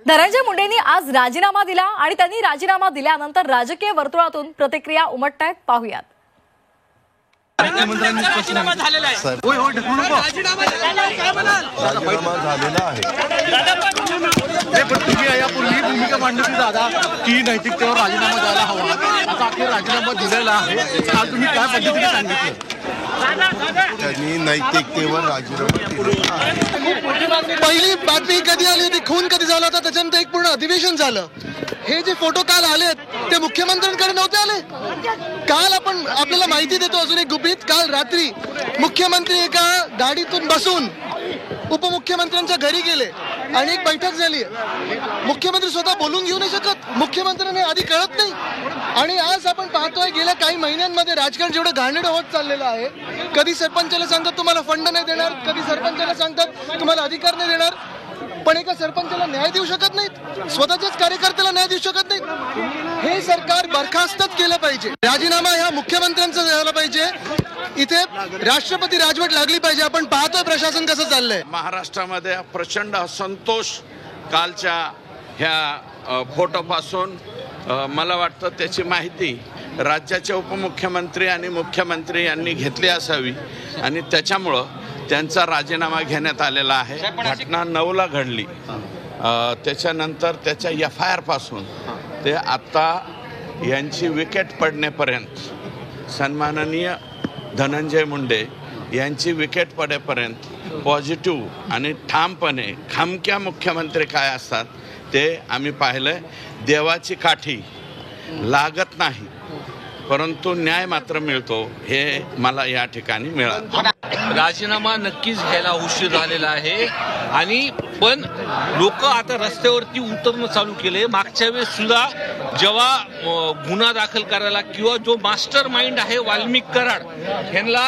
धनंजय मुंडेंनी आज राजीनामा दिला आणि त्यांनी राजीनामा दिल्यानंतर राजकीय वर्तुळातून प्रतिक्रिया उमटतायत. पाहूयात. राजीनामा झालेला आहे. पण तुम्ही यापूर्वी भूमिका मांडली दादा की नैतिकतेवर राजीनामा द्यायला हवा. आता अखेर राजीनामा दिलेला आहे. काल तुम्ही काय पद्धतीने सांगितलं? त्यांनी नैतिकतेवर राजीनामा दिला. पहिली बातमी कधी आली होती, खून कधी झाला होता, त्याच्यानंतर एक पूर्ण अधिवेशन झालं. हे जे फोटो काल आलेत ते मुख्यमंत्र्यांकडे नव्हते आले. काल आपण आपल्याला माहिती देतो अजून एक गुपित. काल रात्री मुख्यमंत्री एका गाडीतून बसून उपमुख्यमंत्र्यांच्या घरी गेले आणि एक बैठक झाली. मुख्यमंत्री स्वतः बोलून घेऊ नाही शकत, मुख्यमंत्र्यांना आधी कळत नाही. आणि आज आपण पाहतोय गेल्या काही महिन्यांमध्ये राजकारण जेवढं घाणेरडं होत चाललेलं आहे. कधी सरपंचाला सांगतात तुम्हाला फंड नाही देणार, कधी सरपंचाला सांगतात तुम्हाला अधिकार नाही देणार, पण एका सरपंचाला न्याय देऊ शकत नाहीत, स्वतःच्याच कार्यकर्त्याला न्याय देऊ शकत नाहीत. हे सरकार बरखास्तच केलं पाहिजे. राजीनामा ह्या मुख्यमंत्र्यांचा झाला पाहिजे. इथे राष्ट्रपती राजवट लागली पाहिजे. आपण पाहतोय प्रशासन कसं चाललंय. महाराष्ट्रामध्ये प्रचंड असंतोष कालच्या ह्या फोटोपासून मला वाटतं त्याची माहिती राज्याचे उपमुख्यमंत्री आणि मुख्यमंत्री यांनी घेतली असावी आणि त्याच्यामुळं त्यांचा राजीनामा घेण्यात आलेला आहे. घटना 9ला घडली. त्याच्यानंतर त्याच्या FIR पासून ते आत्ता यांची विकेट पडण्यापर्यंत सन्माननीय धनंजय मुंडे यांची विकेट पडेपर्यंत पॉझिटिव्ह आणि ठामपणे खमक्या मुख्यमंत्री काय असतात ते आम्ही पाहिलंय. देवाची काठी लागत नाही परंतु न्याय मात्र मिळतो हे मला या ठिकाणी मिळालं. राजीनामा नक्कीच घ्यायला उशीर झालेला आहे आणि पण लोक आता रस्त्यावरती उतरणं चालू केले. मागच्या वेळेस सुद्धा जेव्हा गुन्हा दाखल करायला किंवा जो मास्टर माइंड आहे वाल्मिक कराड यांना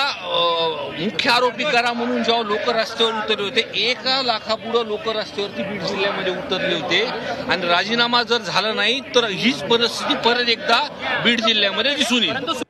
मुख्य आरोपी करा म्हणून जेव्हा लोक रस्त्यावर उतरले होते, 1 लाखापुढं लोक रस्त्यावरती बीड जिल्ह्यामध्ये उतरले होते आणि राजीनामा जर झाला नाही तर हीच परिस्थिती परत एकदा बीड जिल्ह्यामध्ये दिसून येईल.